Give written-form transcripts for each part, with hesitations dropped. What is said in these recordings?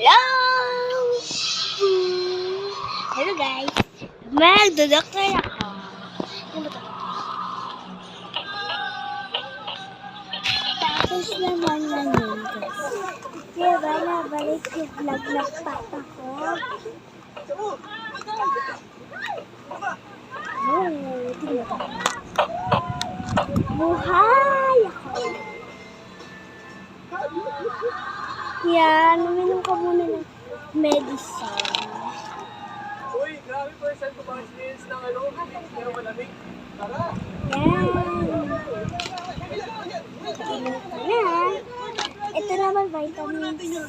Hello! Hello guys! Magdodoktor ako. Ano ba ito? Tapos naman lang yun guys. Diba nabalik yung vlog na papa ko? Oh, tingnan ko. Buhay ako! Yan, uminom ka muna ng medicine. Uy, grabe po, saan ko ba experience ng ano? Pero malamig. Tara! Yan. Ito na. Ito naman vitamins.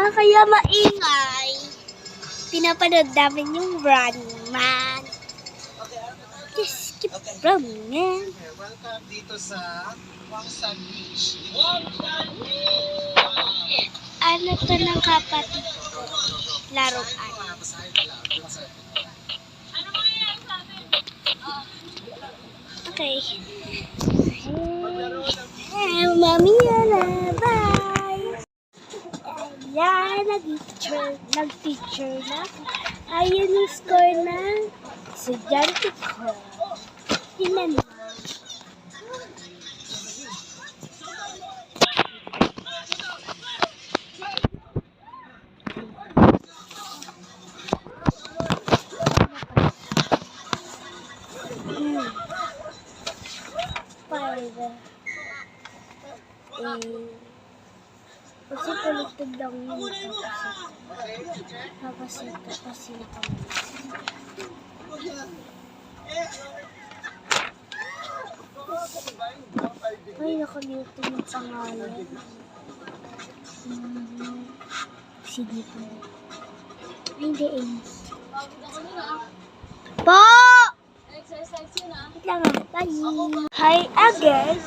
Kaya maingay. Pinapanood namin yung Running Man. Just keep running, man. Welcome dito sa Wangsan Beach. Ano to ng kapatid ko? Laruan. Okay. Hey, mami na. Bye! Ayan, nag-teacher na. Ayun yung score ng estudyante ko. Tingnan mo. Kasi palitod lang yun ito kasi nakamit. Ay, nakalimutan yung pangalan. Sige po. Ay, hindi eh. Po! Wait lang ah. Bye! Hi again.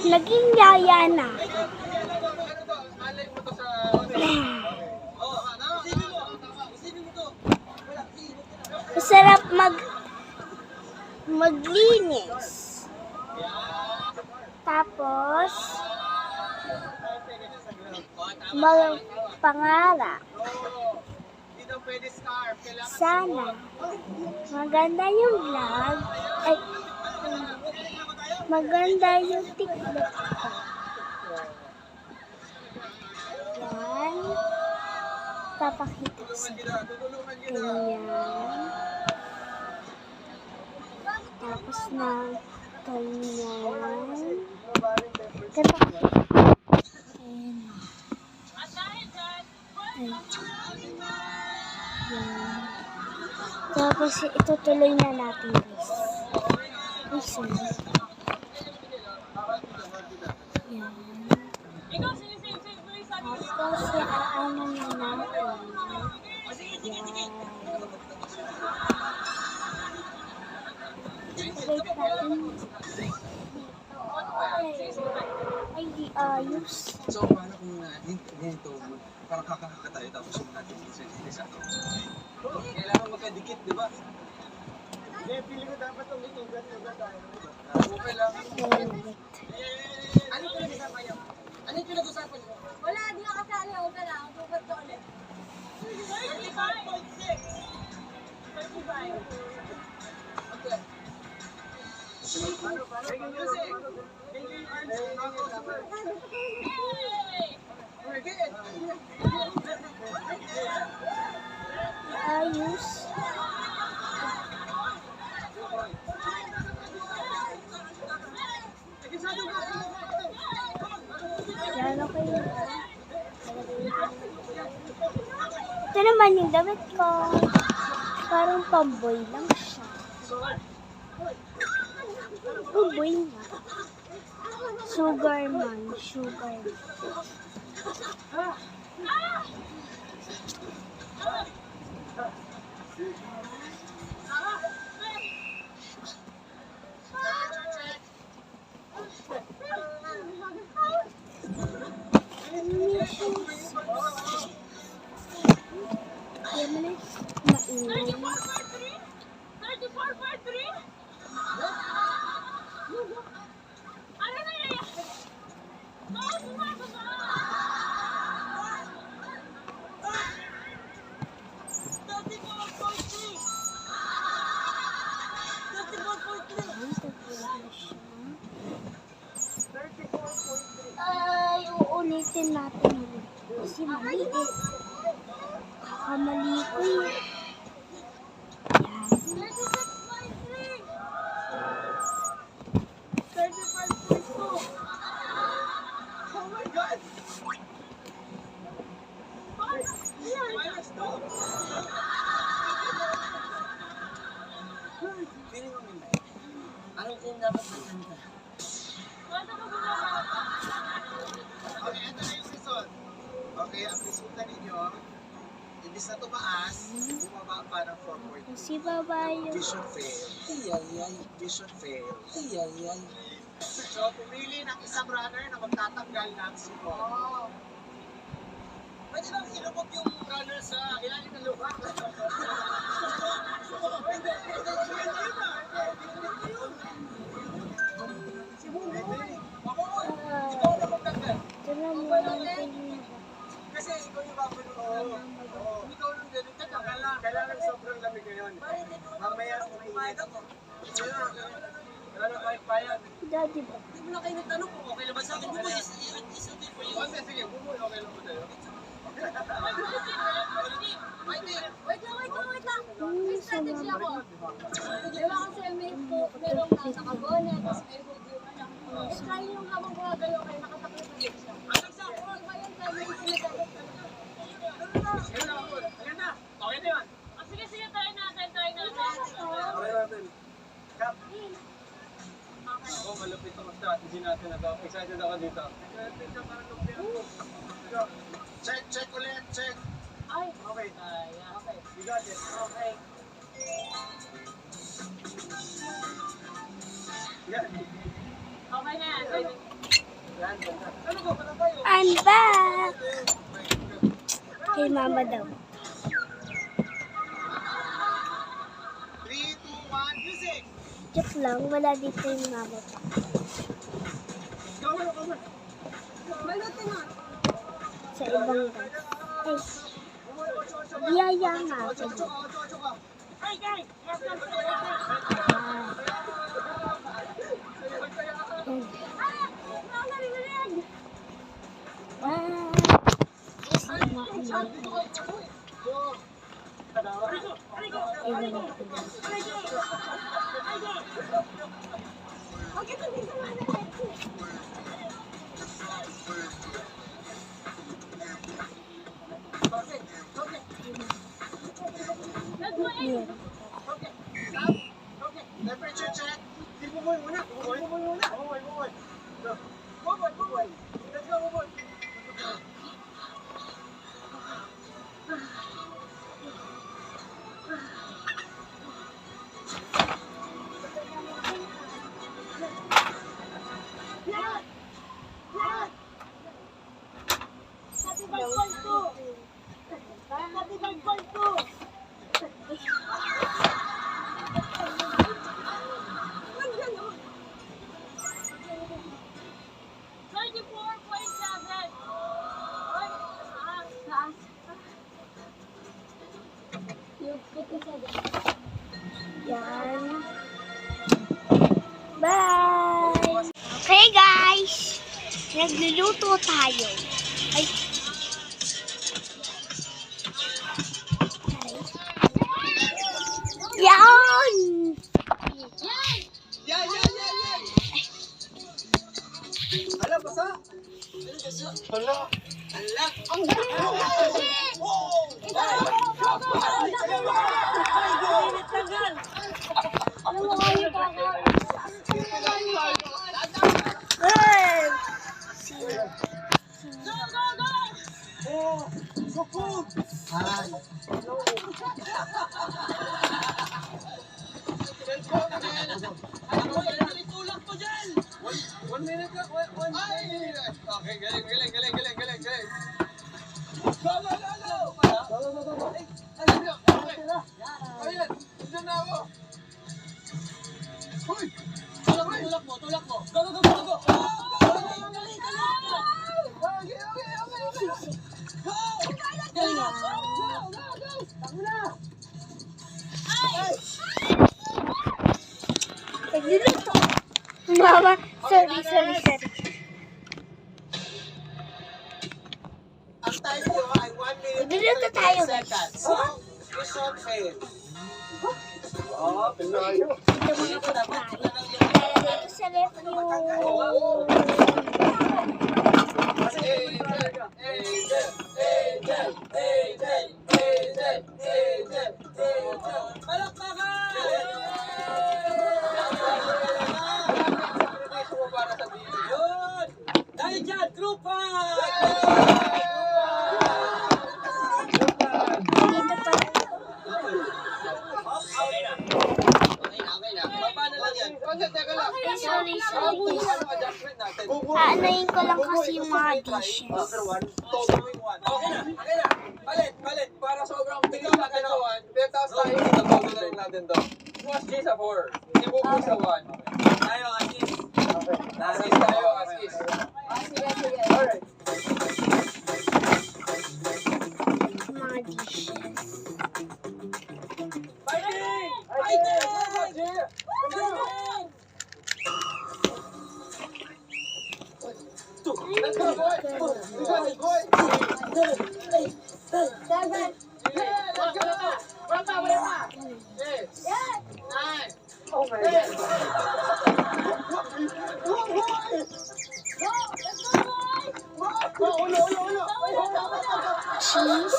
Laging yaya na. Masarap maglinis. Tapos magpangarap. Sana maganda yung vlog. Ay, maganda yung TikTok ko. Yan. Papakita ko sa ganyan. Tapos na ganyan. Ganito. Ayan. Ayan. Tapos itutuloy na natin guys. Ay, sorry. Yan. Tapos iaano na natin. Yan. Wait natin. Ay, di ayos. So, paano kung ganito, parang kakakaka tayo tapos yung natin sa ano? Kailangan magkadikit, di ba? Hindi, feeling ko dapat itong itugat tayo. Okay lang. Ano pinag-usapan niyo? Ano yung pinag-usapan niyo? Wala, di ka kasali. Okay lang. Tugat ko ulit. 35.6. 35. Okay. Paano kasi? Hindi yung answer. Ayos. Yan, okay. Ito naman yung damit ko. Parang pamboy lang siya. Pamboy nga. Sugar man. Sugar. Kaya mo na mainit. natin yun. Kasi mali eh. Kakamali ko eh. Yan. 35.2. Oh my God! Yan. Minus 2! Feeling mo nila. Anong team dapat magkanta? Paano ka bumaba? Okay, ito na yung season. Okay, ang resulta ninyo, imbis na tumaas, bumaba pa ng 440. Kasi babayo. Vision fail. Vision fail. So, pumili ng isang runner na magtatanggal ng sipon. Pwede bang ilubog yung runner sa ilalim ng lupa? Ikaw na magtanggal. Ito na muna natin yun. Kasi ikaw yung babalo. Kung ikaw nung ganun ka, kailangan sobrang lamig ngayon. Mamaya umiinit ako. Wala na kahit payag. Daddy ba? Hindi mo na kayo nagtanong kung okay lang ba sa akin. Buboy, is okay for you. Sige, sige, bumuhay. Okay lang po tayo. Wait lang. May strategy ako. Di ba kasi merong nakabonet, tapos may hood yung anak. Eh, try yung habang gumagalaw kayo, nakatakot na siya. Hanggang sa ako, bayan tayo, may sinagalit ka na. Ayan na. Okay na yun. Sige, try natin. Okay natin. Kap. Ako, malupit ang strategy natin. Excited ako dito. Check ulit, check. Ay, Okay. okay. You got it. Okay. Yan. Okay na yan. Yan. Ano ko? Pala tayo. I'm back! Kay mama daw. 3, 2, 1, music! Joke lang, wala dito yung mama pa. Go, go, go, go. Malutin mo. Sa ibang guys. Ay, biyaya nga ako. Ay, guys! Yes, yes, yes. Ah. Yan. Narinig! Ah. Sama ko na. Ewan ko na. Bakit hindi ka manalik? Yan. Temperature check. Di bumoy muna. Bumoy muna. Bumoy. Bumoy. Let's go, bumoy. Yan. Bye! Okay guys! Nagluluto tayo. Ay. Yan! Yan! Hala, basa! Hala! Ang galing mo! Alam mo kayo kakain. Good! Oh! So cool! Hi! One minute lang. One minute. Okay, galing. Go. Ayan, dyan na ako. Hoy! Tulak mo. Go. Nagluluto. Mama, sorry. Magluto tayo. Seconds. Mission fail. Oh, pinayo. Ito mga pagkain. Lalagay ko sa ref yung... Dahil dyan, trupa! Dito pa. Okay na. Paano lang yan? Teka lang. Sorry. Adjustment natin. Aanayin ko lang kasi yung mga dishes. Number 1, totaling 1. Okay na. Palit. Para sobrang tingin natin na 1. Pero tapos tayo, tatotalin natin to. Mas G sa 4. Ibubo sa 1. Tayo, Asis. Asis tayo, Asis. Sige. Alright. Mga dishes. Fighting! Let's go, boy! Let's go, boy! 7. Wala pa! 8, 9, oh my God! Cheese.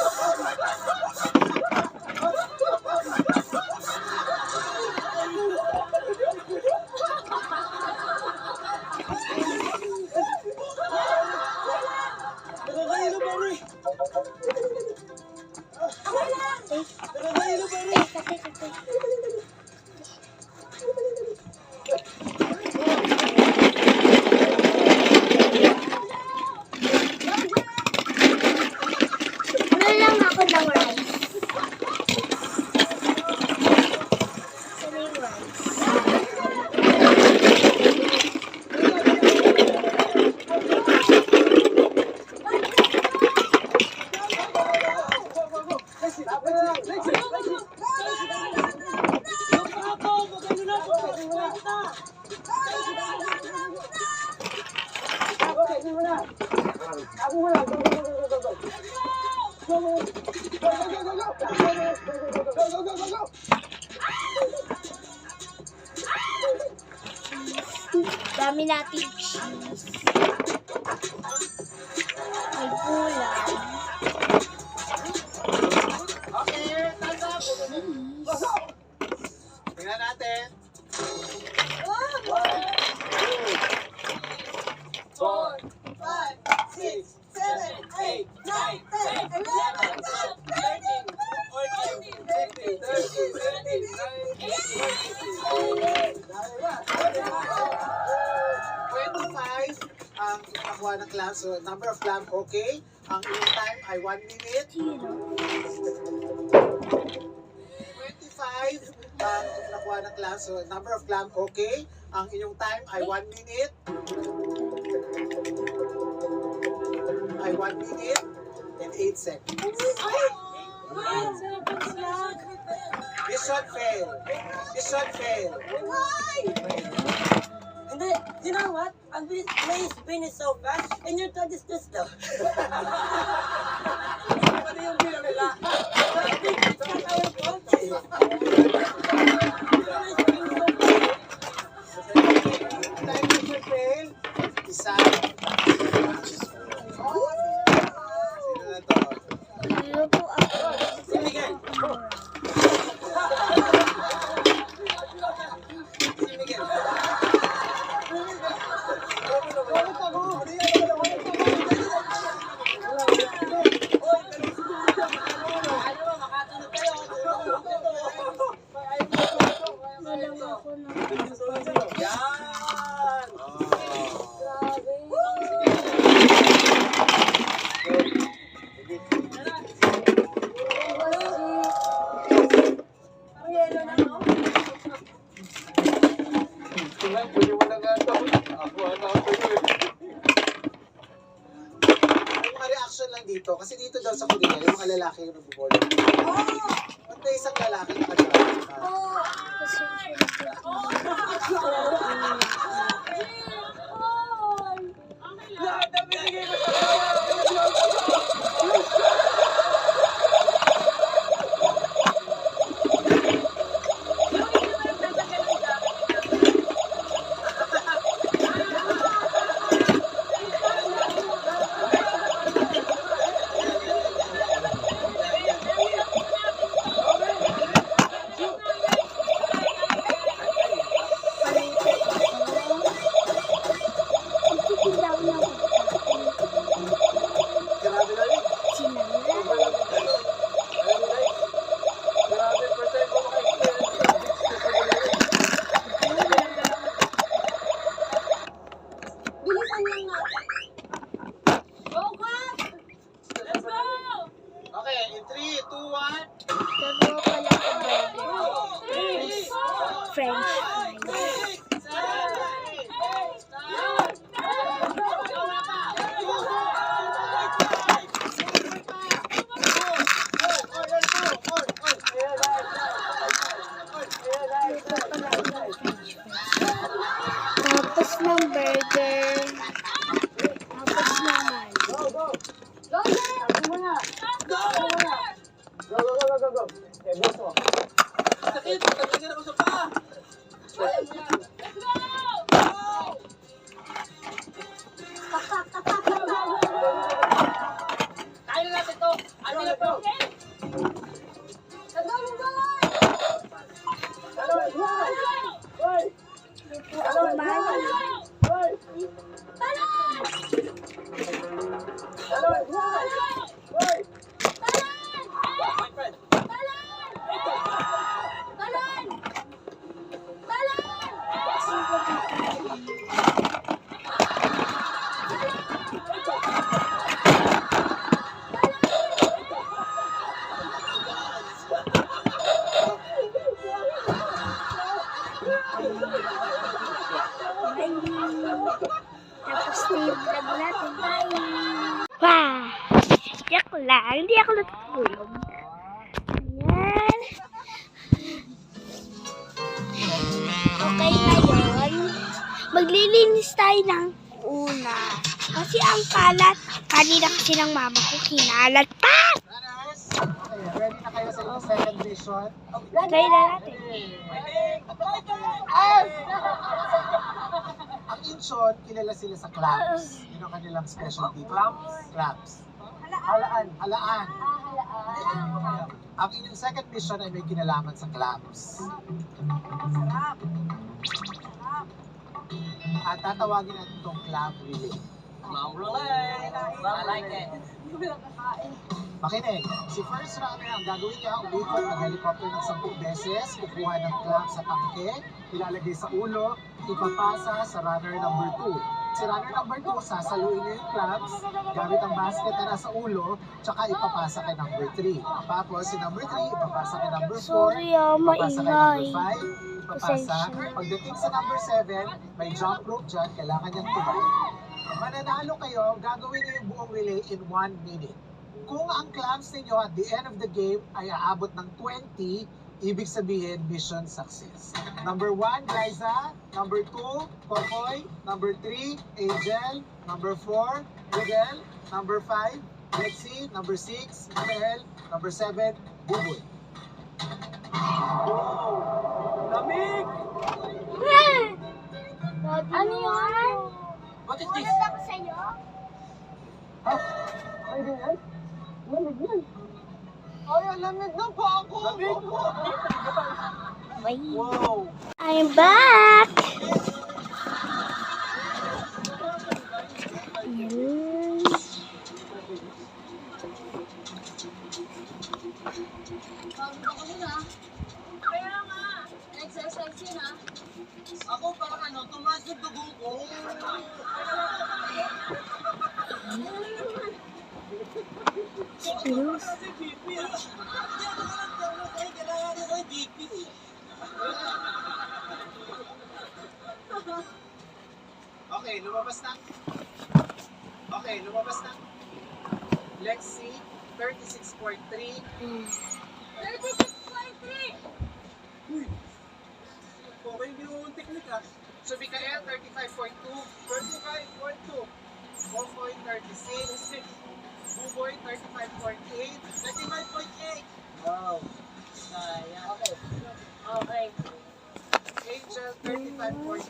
Ano lang ako ng rice. Ano yung rice? Dami natin cheese. May gulay. Tingnan natin. 4, 5, 6, 7, 8, 9, 10, 11, 12, 13, 14, 15, 16, 17, 18, 25 ang nakuha ng clam. So, number of clam, okay. Ang inyong time ay 1 minute. 25 ang nakuha ng clam. So, number of clam, okay. Ang inyong time ay 1 minute. Ay 1 minute and 8 seconds. Mission fail. Mission fail. And then, you know what? I'm playing spin is so fast, and your thought is this though. Ano yung bilang nila? It's not our fault. Time mission fail. Isa. Sino na to? Luto ako. Si Miguel. Si Miguel. Walang ako na. Yan! Tingnan, pwede mo na nga ito. Ako, May mga reaction lang dito. Kasi dito daw sa Korea, yung mga lalaki yung nag-board. Pantay isang lalaki nakadaan. French fries. Tapos ng burger. Tapos naman. Sakit! Taglagan ako sa paa! Kaya na natin to. Ano na to? Tapos na-vlog natin tayo. Wow! Joke lang. Hindi ako natutulog. Ayan. Okay, ngayon, maglilinis tayo ng una. Kasi ang kalat, kanina kasi ng mama ko, kinalat pa! Okay, ready na kayo sa inyong second mission? Try na natin. Ang Incheon, kilala sila sa clams. Yun ang kanilang specialty. Clams. Halaan. Ang inyong second mission ay may kinalaman sa clams. At tatawagin natin itong clam relay. I like it. Makinig, si first runner ang gagawin niya, umikot ng helicopter ng 10 beses, kukuha ng clam sa tangke, ilalagay sa ulo, ipapasa sa runner number 2. Si runner number 2, sasaluin niya yung clams gamit ang basket na nasa ulo, tsaka ipapasa kay number 3. Tapos si number 3, ipapasa kay number 4, Sorry, ipapasa kay number maingay. 5, ipapasa. Pagdating sa number 7, may jump rope dyan, kailangan niyang tumayo. Mananalo kayo, gagawin niyo yung buong relay in 1 minute. Kung ang clams ninyo at the end of the game ay aabot ng 20, ibig sabihin mission success. Number 1, Liza. Number 2, Popoy. Number 3, Angel. Number 4, Miguel. Number 5, Lexi. Number 6, Miguel. Number 7, Buboy. Lamig! Ano yun? What is this? Ako sa'yo? Ay, din yan? Lamig yan. Ay, ang lamig ng paa ko! Lamig! Wow! I'm back! Ayan. Bago ako nun ah. Kaya nga. Exercise yun ah. Ako parang ano, tumaas yung dugo ko. Excuse. Okay, lumabas na. Okay, lumabas na. Lexi, 36.3. 36.3! Okay, hindi mo yung technique ha. So, Mikael, 35.2. 35.2. Bofoy, 36. Buboy, 35.8. 35.8. Wow. Okay. Okay. Angel, 35.1.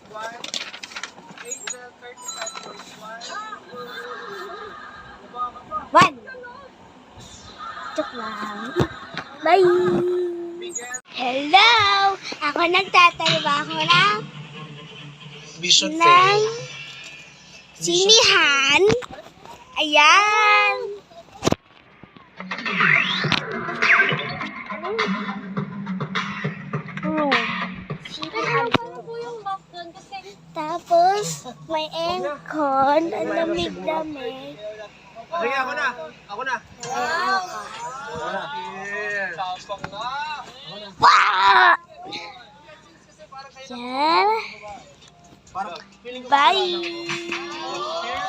Angel, 35.1. Nabaka pa. One. Joke lang. Bye! Miguel, Hello! Ako nagtatrabaho ng mission ng sinihan. Ayan! Oh, sinihan. Ano po yung box doon? Kasi Tapos, may aircon. Ang lamig-lamig. Sige, ako na. Ako na. Wow! Yeah. Tapang na. Wow! Yan. Parang feeling ko Bye!